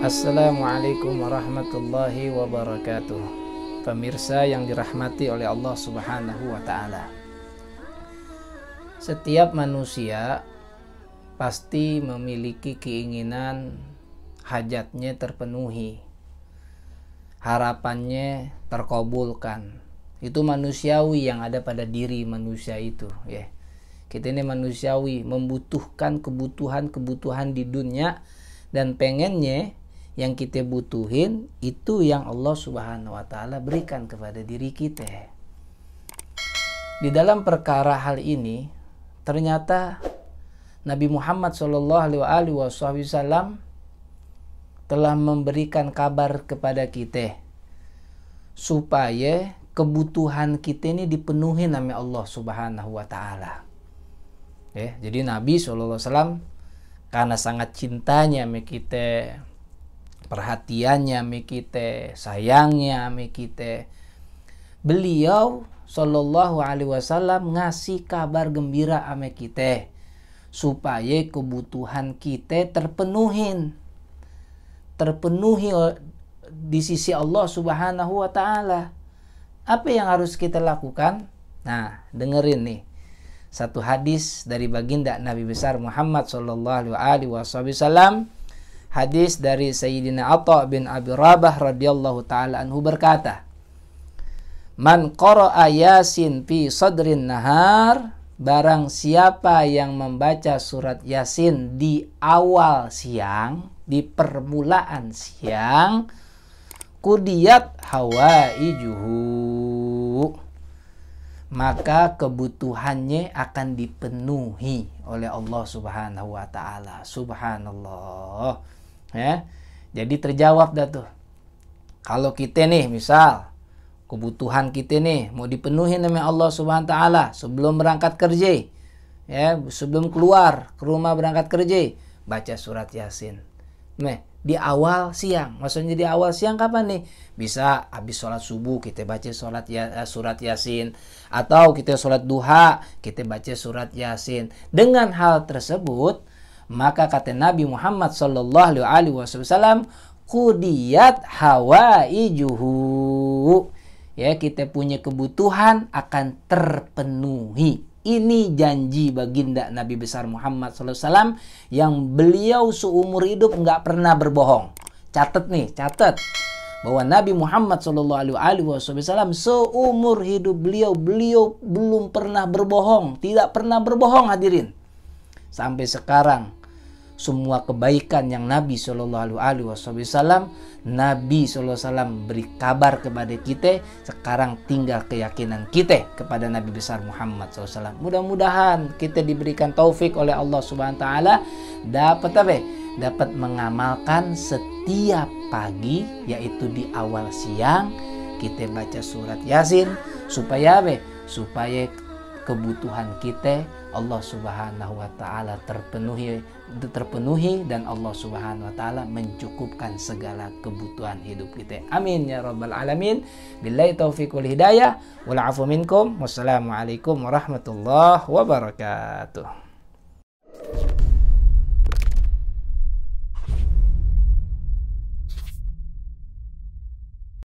Assalamualaikum warahmatullahi wabarakatuh. Pemirsa yang dirahmati oleh Allah Subhanahu wa ta'ala, setiap manusia pasti memiliki keinginan hajatnya terpenuhi, harapannya terkabulkan. Itu manusiawi yang ada pada diri manusia itu, ya. Kita ini manusiawi, membutuhkan kebutuhan di dunia, dan pengennya yang kita butuhin itu yang Allah Subhanahu wa ta'ala berikan kepada diri kita. Di dalam perkara hal ini ternyata Nabi Muhammad SAW telah memberikan kabar kepada kita supaya kebutuhan kita ini dipenuhi oleh Allah Subhanahu wa ta'ala. Jadi Nabi SAW karena sangat cintanya sama kita, perhatiannya sama kita, sayangnya sama kita, beliau Shallallahu Alaihi Wasallam ngasih kabar gembira sama kita supaya kebutuhan kita terpenuhi di sisi Allah Subhanahu wa ta'ala. Apa yang harus kita lakukan? Nah, dengerin nih satu hadis dari baginda Nabi besar Muhammad sallallahu alaihi wasallam. Hadis dari Sayyidina Atha bin Abi Rabah radhiyallahu taala anhu berkata, "Man qara'a Yasin fi sadrin nahar," barang siapa yang membaca surat Yasin di awal siang, di permulaan siang, qudiyat hawaijuhu, maka kebutuhannya akan dipenuhi oleh Allah Subhanahu wa ta'ala. Subhanallah, ya. Jadi terjawab dah tuh. Kalau kita nih misal kebutuhan kita nih mau dipenuhi oleh Allah Subhanahu wa ta'ala sebelum berangkat kerja, ya, sebelum keluar ke rumah berangkat kerja, baca surat Yasin. Nih, di awal siang. Maksudnya di awal siang kapan nih? Bisa habis sholat subuh kita baca surat Yasin, atau kita sholat duha kita baca surat Yasin. Dengan hal tersebut maka kata Nabi Muhammad sallallahu alaihi wasallam, qudiyat hawaijuhu, ya, kita punya kebutuhan akan terpenuhi. Ini janji baginda Nabi besar Muhammad SAW yang beliau seumur hidup nggak pernah berbohong. Catat nih, catat bahwa Nabi Muhammad SAW seumur hidup beliau belum pernah berbohong, tidak pernah berbohong, hadirin. Sampai sekarang semua kebaikan yang Nabi SAW beri kabar kepada kita, sekarang tinggal keyakinan kita kepada Nabi besar Muhammad SAW. Mudah-mudahan kita diberikan taufik oleh Allah Subhanahu wa ta'ala dapat apa? Dapat mengamalkan setiap pagi, yaitu di awal siang kita baca surat Yasin, supaya apa? Supaya kebutuhan kita Allah Subhanahu wa ta'ala terpenuhi dan Allah Subhanahu wa ta'ala mencukupkan segala kebutuhan hidup kita. Amin ya rabbal alamin. Billahi taufiq wal hidayah wal afu minkum. Wassalamualaikum warahmatullahi wabarakatuh.